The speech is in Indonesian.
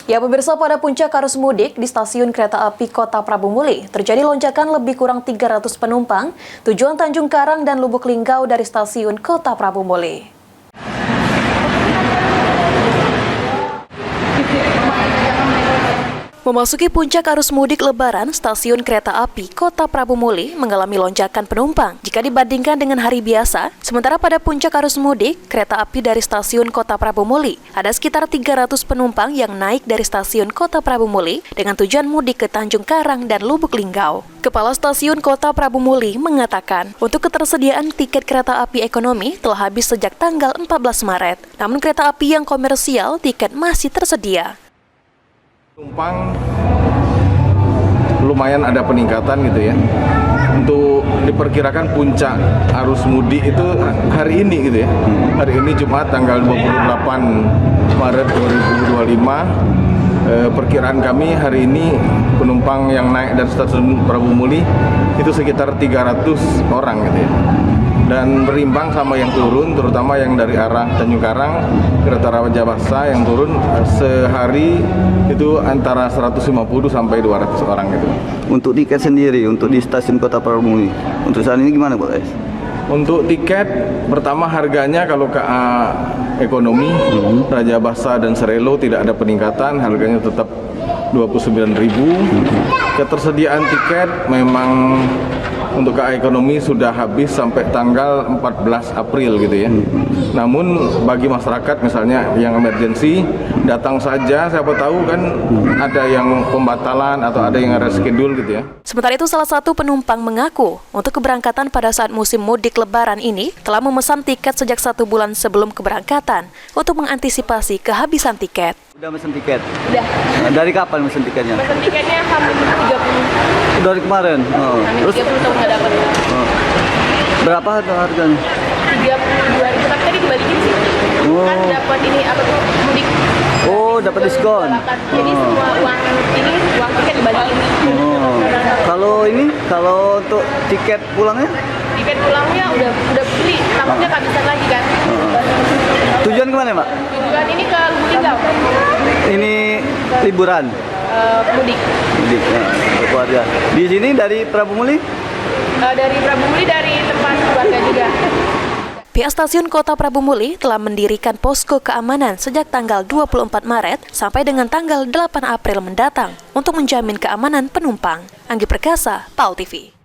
Ya pemirsa, pada puncak arus mudik di stasiun kereta api Kota Prabu Muli terjadi lonjakan lebih kurang 300 penumpang tujuan Tanjung Karang dan Lubuk Linggau dari stasiun Kota Prabu Muli. Memasuki puncak arus mudik Lebaran, stasiun kereta api Kota Prabu Muli mengalami lonjakan penumpang jika dibandingkan dengan hari biasa. Sementara pada puncak arus mudik kereta api dari stasiun Kota Prabu Muli, ada sekitar 300 penumpang yang naik dari stasiun Kota Prabu Muli dengan tujuan mudik ke Tanjung Karang dan Lubuk Linggau. Kepala Stasiun Kota Prabu Muli mengatakan, untuk ketersediaan tiket kereta api ekonomi telah habis sejak tanggal 14 Maret. Namun kereta api yang komersial tiket masih tersedia. Penumpang lumayan ada peningkatan gitu ya. Untuk diperkirakan puncak arus mudik itu hari ini gitu ya. Hari ini Jumat tanggal 28 Maret 2025. Perkiraan kami hari ini penumpang yang naik dari stasiun Prabu Muli itu sekitar 300 orang gitu ya. Dan berimbang sama yang turun, terutama yang dari arah Tanjung Karang, kereta Rajabasa yang turun sehari itu antara 150 sampai 200 orang gitu. Untuk tiket sendiri, untuk di stasiun Kota Prabu Muli, untuk saat ini gimana Pak? Untuk tiket, pertama harganya kalau KA ekonomi, Rajabasa dan Serelo tidak ada peningkatan, harganya tetap 29.000. Ketersediaan tiket memang untuk KA ekonomi sudah habis sampai tanggal 14 April gitu ya. Namun bagi masyarakat misalnya yang emergensi, datang saja, siapa tahu kan ada yang pembatalan atau ada yang reschedule gitu ya. Sementara itu salah satu penumpang mengaku untuk keberangkatan pada saat musim mudik Lebaran ini telah memesan tiket sejak 1 bulan sebelum keberangkatan untuk mengantisipasi kehabisan tiket. Udah mesen tiket? Udah. Dari kapan mesen tiketnya? Mesen tiketnya hampir 30. Dari kemarin? Oh. Terus 30 tahun nggak dapat. Oh. Berapa harganya? 32.000, tapi tadi dibalikin sih. Oh. Kan dapat ini apa tuh mudik. Oh, dapat diskon. Jadi semua uang tiket dibalikin. Oh. Kalau untuk tiket pulangnya? Tiket pulangnya udah beli, takutnya kehabisan lagi kan. Tujuan kemana Pak? Tujuan ini ke Lubuk Linggau. Ini liburan? Mudik. Mudik, ya, keluarga. Di sini dari Prabu Muli? Dari Prabu Muli, dari tempat keluarga juga. Pihak stasiun Kota Prabu Muli telah mendirikan posko keamanan sejak tanggal 24 Maret sampai dengan tanggal 8 April mendatang untuk menjamin keamanan penumpang. Anggi Perkasa, PAL TV.